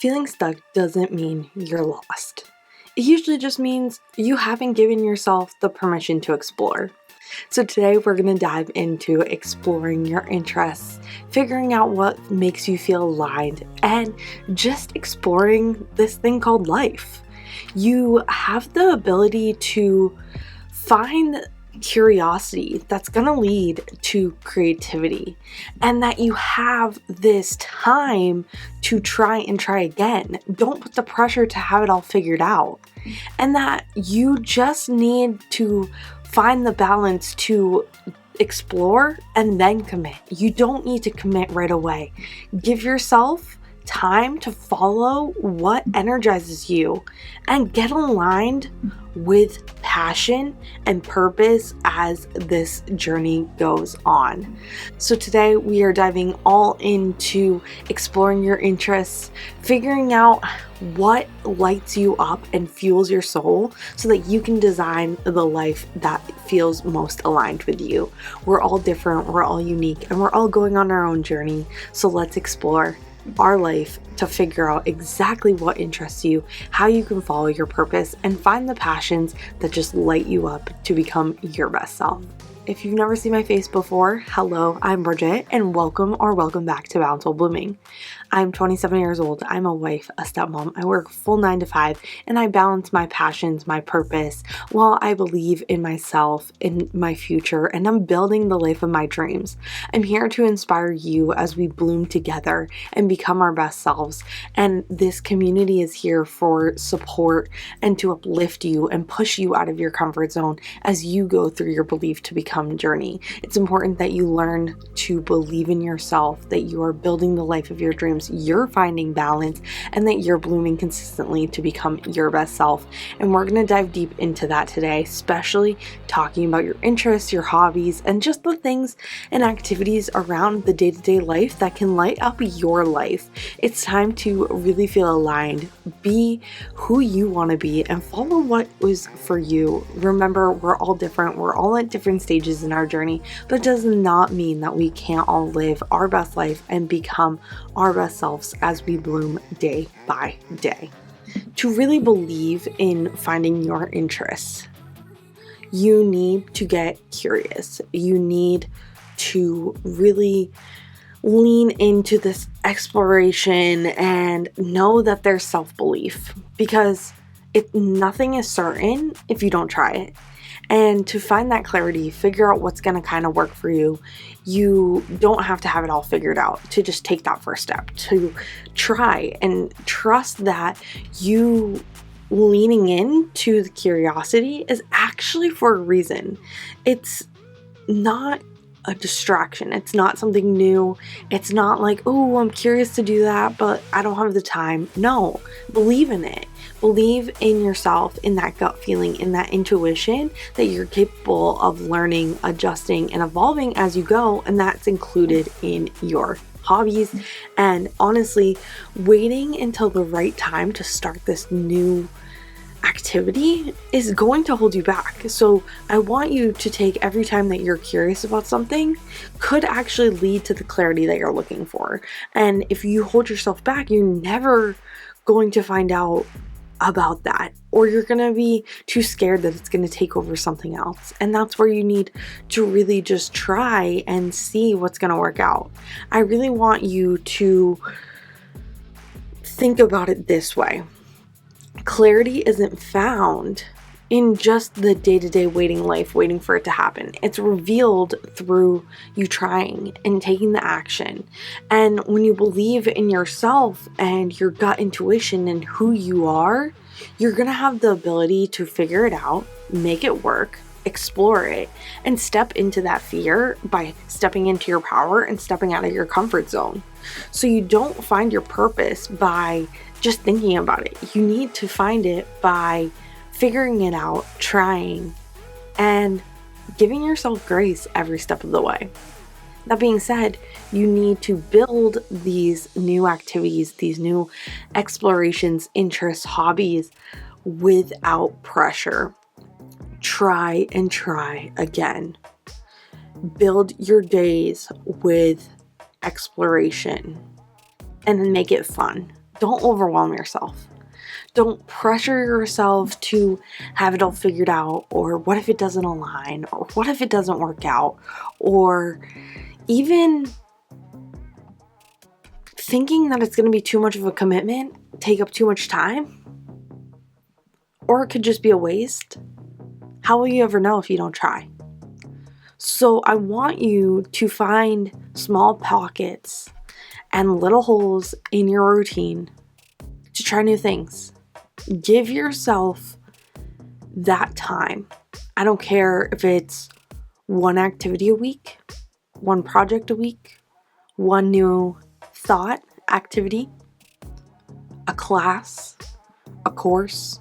Feeling stuck doesn't mean you're lost. It usually just means you haven't given yourself the permission to explore. So today we're going to dive into exploring your interests, figuring out what makes you feel aligned, and just exploring this thing called life. You have the ability to find curiosity that's going to lead to creativity, and that you have this time to try again. Don't put the pressure to have it all figured out, and that you just need to find the balance to explore and then commit. You don't need to commit right away. Give yourself time to follow what energizes you and get aligned with passion and purpose as this journey goes on. So today we are diving all into exploring your interests, figuring out what lights you up and fuels your soul so that you can design the life that feels most aligned with you. We're all different, we're all unique, and we're all going on our own journey. So let's explore our life to figure out exactly what interests you, how you can follow your purpose, and find the passions that just light you up to become your best self. If you've never seen my face before, hello, I'm Bridget, and welcome back to Balancewhile Blooming. I'm 27 years old. I'm a wife, a stepmom. I work full 9 to 5, and I balance my passions, my purpose, while I believe in myself, in my future, and I'm building the life of my dreams. I'm here to inspire you as we bloom together and become our best selves. And this community is here for support and to uplift you and push you out of your comfort zone as you go through your belief to become journey. It's important that you learn to believe in yourself, that you are building the life of your dreams, you're finding balance, and that you're blooming consistently to become your best self. And we're going to dive deep into that today, especially talking about your interests, your hobbies, and just the things and activities around the day-to-day life that can light up your life. It's time to really feel aligned, be who you want to be, and follow what was for you. Remember, we're all different. We're all at different stages in our journey, but it does not mean that we can't all live our best life and become our best selves as we bloom day by day. To really believe in finding your interests, you need to get curious. You need to really lean into this exploration and know that there's self-belief, because nothing is certain if you don't try it. And to find that clarity, figure out what's going to kind of work for you. You don't have to have it all figured out to just take that first step, to try and trust that you leaning into the curiosity is actually for a reason. It's not a distraction. It's not something new. It's not like, oh, I'm curious to do that, but I don't have the time. No, believe in it. Believe in yourself, in that gut feeling, in that intuition that you're capable of learning, adjusting, and evolving as you go. And that's included in your hobbies. And honestly, waiting until the right time to start this new activity is going to hold you back. So I want you to take every time that you're curious about something could actually lead to the clarity that you're looking for. And if you hold yourself back, you're never going to find out about that, or you're going to be too scared that it's going to take over something else. And that's where you need to really just try and see what's going to work out. I really want you to think about it this way. Clarity isn't found in just the day-to-day waiting for it to happen. It's revealed through you trying and taking the action. And when you believe in yourself and your gut intuition and who you are, you're going to have the ability to figure it out, make it work, explore it, and step into that fear by stepping into your power and stepping out of your comfort zone. So you don't find your purpose by just thinking about it. You need to find it by figuring it out, trying, and giving yourself grace every step of the way. That being said, you need to build these new activities, these new explorations, interests, hobbies without pressure. Try and try again. Build your days with exploration and make it fun. Don't overwhelm yourself. Don't pressure yourself to have it all figured out, or what if it doesn't align, or what if it doesn't work out, or even thinking that it's going to be too much of a commitment, take up too much time, or it could just be a waste. How will you ever know if you don't try? So I want you to find small pockets and little holes in your routine to try new things. Give yourself that time. I don't care if it's one activity a week, one project a week, one new thought, activity, a class, a course,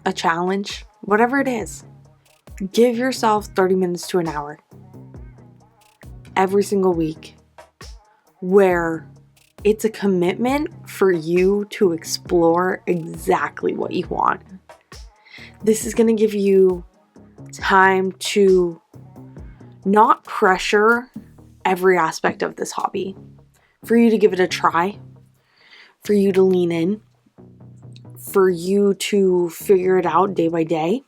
a challenge, whatever it is. Give yourself 30 minutes to an hour every single week where it's a commitment for you to explore exactly what you want. This is going to give you time to not pressure every aspect of this hobby, for you to give it a try, for you to lean in, for you to figure it out day by day,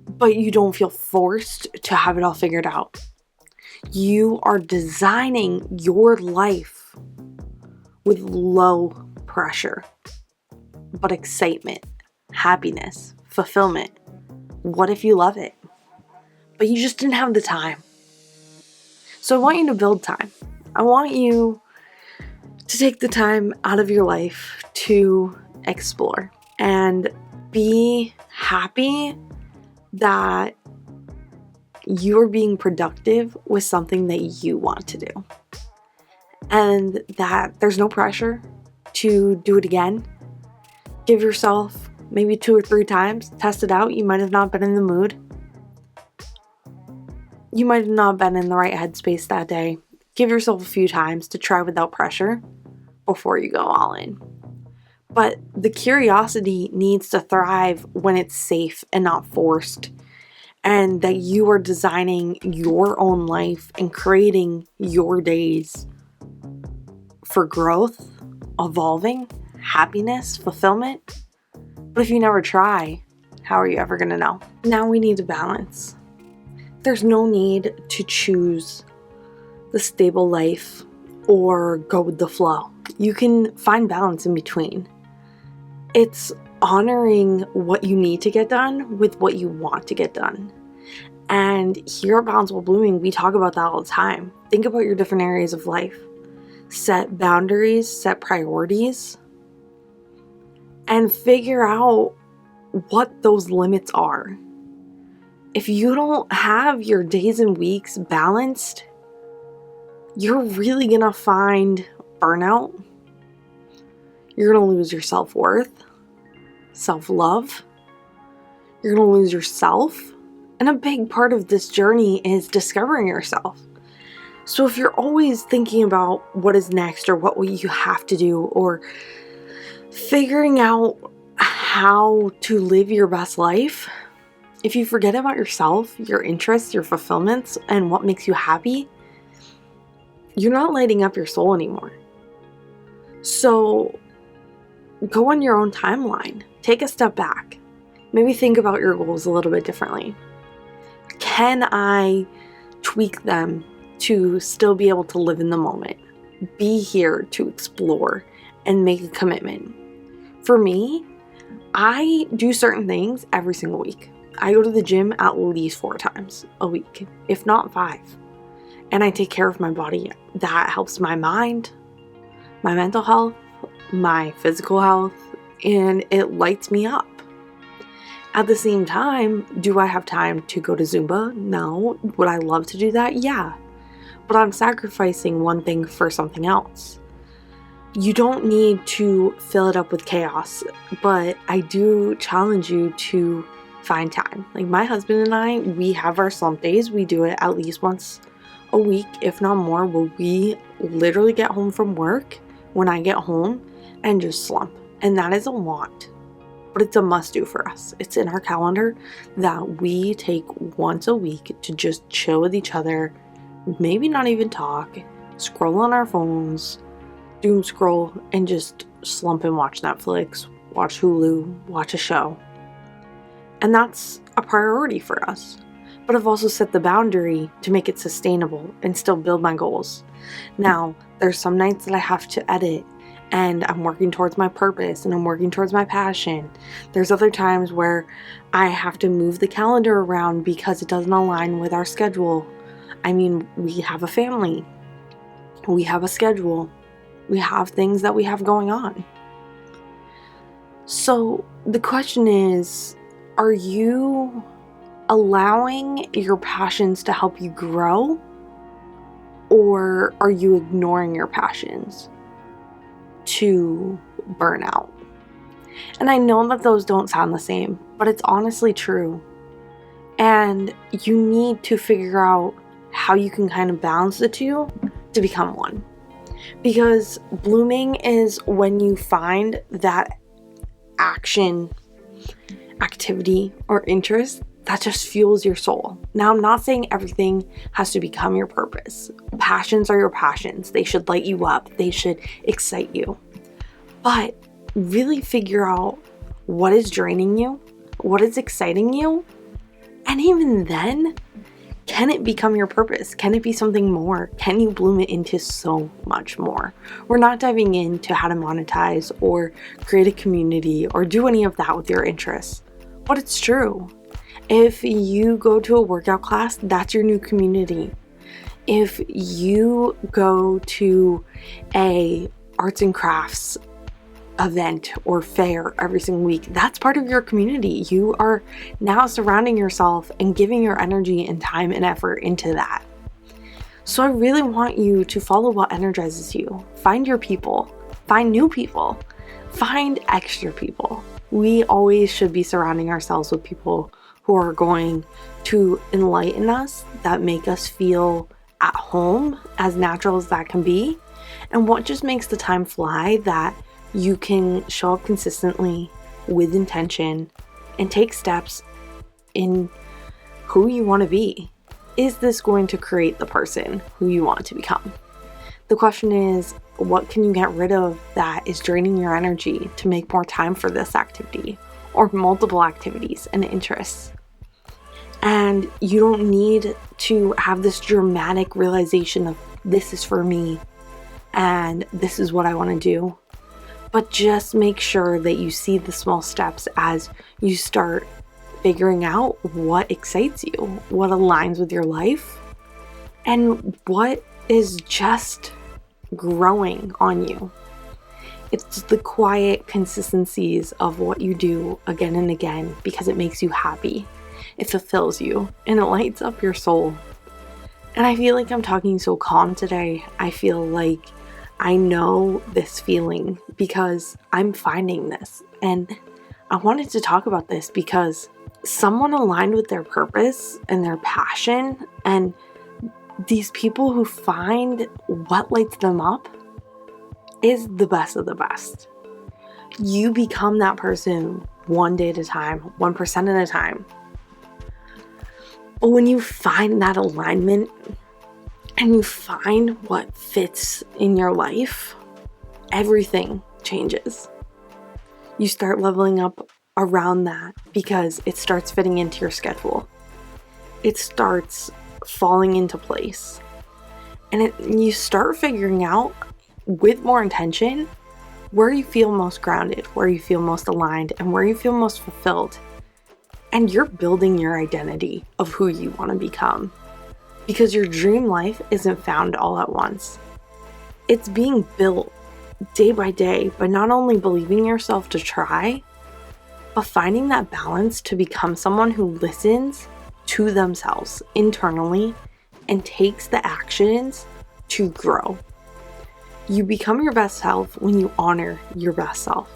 but you don't feel forced to have it all figured out. You are designing your life with low pressure, but excitement, happiness, fulfillment. What if you love it, but you just didn't have the time? So I want you to build time. I want you to take the time out of your life to explore and be happy that you're being productive with something that you want to do, and that there's no pressure to do it again. Give yourself maybe 2 or 3 times, test it out. You might have not been in the mood. You might have not been in the right headspace that day. Give yourself a few times to try without pressure before you go all in. But the curiosity needs to thrive when it's safe and not forced, and that you are designing your own life and creating your days for growth, evolving, happiness, fulfillment. But if you never try, how are you ever going to know? Now we need to balance. There's no need to choose the stable life or go with the flow. You can find balance in between. It's honoring what you need to get done with what you want to get done. And here at Balance While Blooming, we talk about that all the time. Think about your different areas of life. Set boundaries, set priorities, and figure out what those limits are. If you don't have your days and weeks balanced, you're really gonna find burnout. You're gonna lose your self-worth, self-love. You're gonna lose yourself. And a big part of this journey is discovering yourself. So if you're always thinking about what is next, or what will you have to do, or figuring out how to live your best life, if you forget about yourself, your interests, your fulfillments, and what makes you happy, you're not lighting up your soul anymore. So go on your own timeline. Take a step back. Maybe think about your goals a little bit differently. Can I tweak them to still be able to live in the moment? Be here to explore and make a commitment. For me, I do certain things every single week. I go to the gym at least 4 times a week, if not 5. And I take care of my body. That helps my mind, my mental health, my physical health, and it lights me up. At the same time, do I have time to go to Zumba? No. Would I love to do that? Yeah. But I'm sacrificing one thing for something else. You don't need to fill it up with chaos, but I do challenge you to find time. Like my husband and I, we have our slump days. We do it at least once a week, if not more, where we literally get home from work when I get home and just slump. And that is a want, but it's a must do for us. It's in our calendar that we take once a week to just chill with each other, maybe not even talk, scroll on our phones, doom scroll and just slump and watch Netflix, watch Hulu, watch a show. And that's a priority for us. But I've also set the boundary to make it sustainable and still build my goals. Now, there's some nights that I have to edit and I'm working towards my purpose and I'm working towards my passion. There's other times where I have to move the calendar around because it doesn't align with our schedule. I mean, we have a family. We have a schedule. We have things that we have going on. So the question is, are you allowing your passions to help you grow? Or are you ignoring your passions to burn out? And I know that those don't sound the same, but it's honestly true. And you need to figure out how you can kind of balance the two to become one. Because blooming is when you find that action, activity, or interest that just fuels your soul. Now, I'm not saying everything has to become your purpose. Passions are your passions. They should light you up. They should excite you. But really figure out what is draining you, what is exciting you, and even then, can it become your purpose? Can it be something more? Can you bloom it into so much more? We're not diving into how to monetize or create a community or do any of that with your interests. But it's true. If you go to a workout class, that's your new community. If you go to a arts and crafts event or fair every single week, that's part of your community. You are now surrounding yourself and giving your energy and time and effort into that. So I really want you to follow what energizes you. Find your people, find new people, find extra people. We always should be surrounding ourselves with people who are going to enlighten us, that make us feel at home, as natural as that can be, and what just makes the time fly, that you can show up consistently with intention and take steps in who you want to be. Is this going to create the person who you want to become? The question is, what can you get rid of that is draining your energy to make more time for this activity or multiple activities and interests? And you don't need to have this dramatic realization of this is for me and this is what I want to do. But just make sure that you see the small steps as you start figuring out what excites you, what aligns with your life, and what is just growing on you. It's the quiet consistencies of what you do again and again because it makes you happy. It fulfills you and it lights up your soul. And I feel like I'm talking so calm today. I feel like I know this feeling because I'm finding this. And I wanted to talk about this because someone aligned with their purpose and their passion, and these people who find what lights them up is the best of the best. You become that person one day at a time, 1% at a time. But when you find that alignment and you find what fits in your life, everything changes. You start leveling up around that because it starts fitting into your schedule. It starts falling into place. And you start figuring out with more intention where you feel most grounded, where you feel most aligned, and where you feel most fulfilled. And you're building your identity of who you want to become. Because your dream life isn't found all at once. It's being built day by day by not only believing yourself to try, but finding that balance to become someone who listens to themselves internally and takes the actions to grow. You become your best self when you honor your best self.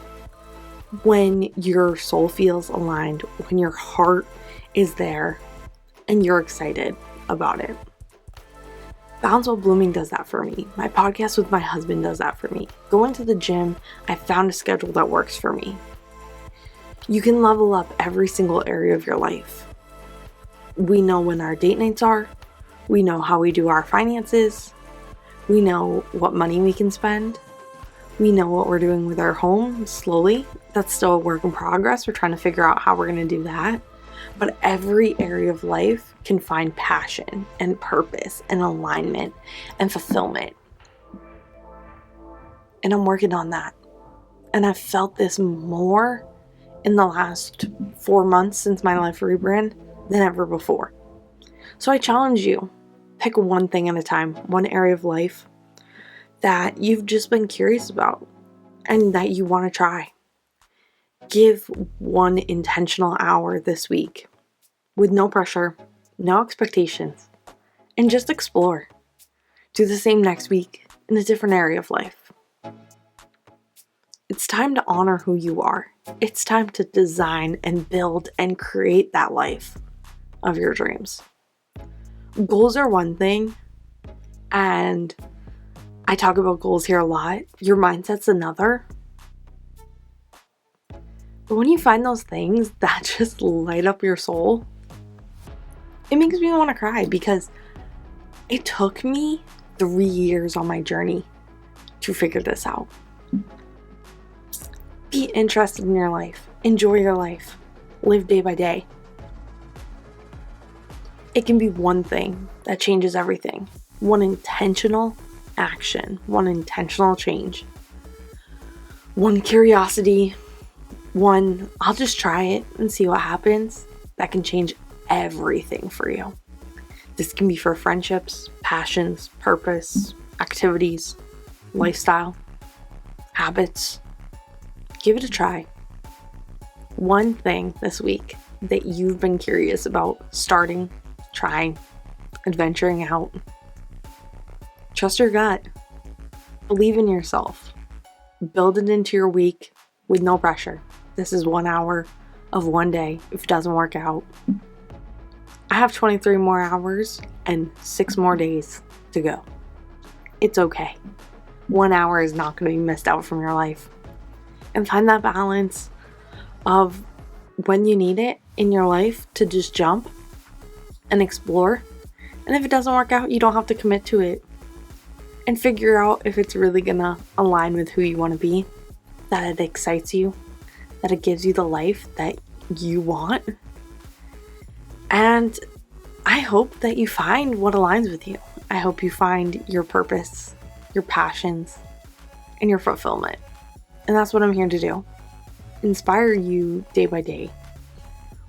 When your soul feels aligned, when your heart is there and you're excited about it. Balance While Blooming does that for me. My podcast with my husband does that for me. Going to the gym, I found a schedule that works for me. You can level up every single area of your life. We know when our date nights are. We know how we do our finances. We know what money we can spend. We know what we're doing with our home slowly. That's still a work in progress. We're trying to figure out how we're going to do that. But every area of life can find passion and purpose and alignment and fulfillment. And I'm working on that. And I've felt this more in the last 4 months since my life rebrand than ever before. So I challenge you, pick one thing at a time, one area of life that you've just been curious about and that you want to try. Give one intentional hour this week with no pressure, no expectations, and just explore. Do the same next week in a different area of life. It's time to honor who you are. It's time to design and build and create that life of your dreams. Goals are one thing, and I talk about goals here a lot. Your mindset's another. But when you find those things that just light up your soul, it makes me want to cry because it took me 3 years on my journey to figure this out. Be interested in your life. Enjoy your life. Live day by day. It can be one thing that changes everything. One intentional action. One intentional change. One curiosity. One, I'll just try it and see what happens. That can change everything for you. This can be for friendships, passions, purpose, activities, lifestyle, habits. Give it a try. One thing this week that you've been curious about starting, trying, adventuring out. Trust your gut. Believe in yourself. Build it into your week with no pressure. This is 1 hour of one day. If it doesn't work out, I have 23 more hours and 6 more days to go. It's okay. 1 hour is not going to be missed out from your life. And find that balance of when you need it in your life to just jump and explore. And if it doesn't work out, you don't have to commit to it. And figure out if it's really going to align with who you want to be, that it excites you, that it gives you the life that you want. And I hope that you find what aligns with you. I hope you find your purpose, your passions, and your fulfillment. And that's what I'm here to do. Inspire you day by day,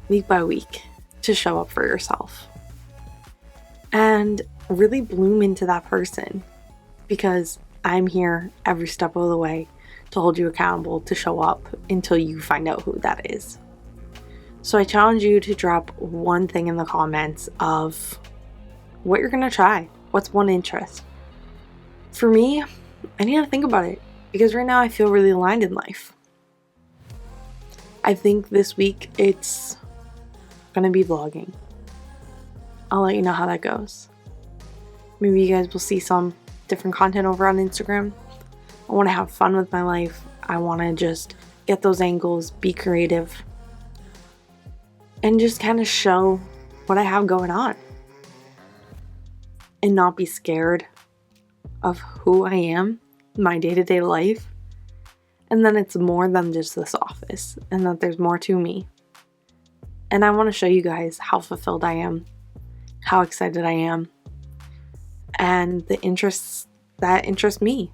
week by week, to show up for yourself. And really bloom into that person. Because I'm here every step of the way to hold you accountable to show up until you find out who that is. So I challenge you to drop one thing in the comments of what you're going to try. What's one interest? For me, I need to think about it because right now I feel really aligned in life. I think this week it's going to be vlogging. I'll let you know how that goes. Maybe you guys will see some different content over on Instagram. I want to have fun with my life. I want to just get those angles, be creative, and just kind of show what I have going on. And not be scared of who I am, my day-to-day life, and then it's more than just this office, and that there's more to me. And I want to show you guys how fulfilled I am, how excited I am, and the interests that interest me.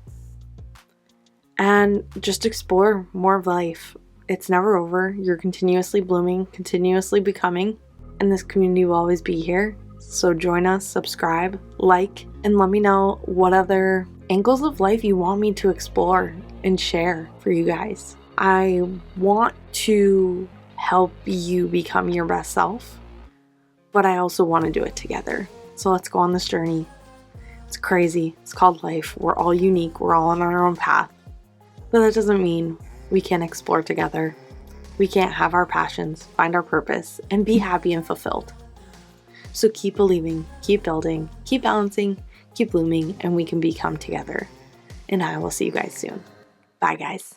And just explore more of life. It's never over. You're continuously blooming, continuously becoming, and this community will always be here. So join us, subscribe, like, and let me know what other angles of life you want me to explore and share for you guys. I want to help you become your best self, but I also want to do it together. So let's go on this journey. It's crazy. It's called life. We're all unique. We're all on our own path. But that doesn't mean we can't explore together. We can't have our passions, find our purpose, and be happy and fulfilled. So keep believing, keep building, keep balancing, keep blooming, and we can become together. And I will see you guys soon. Bye, guys.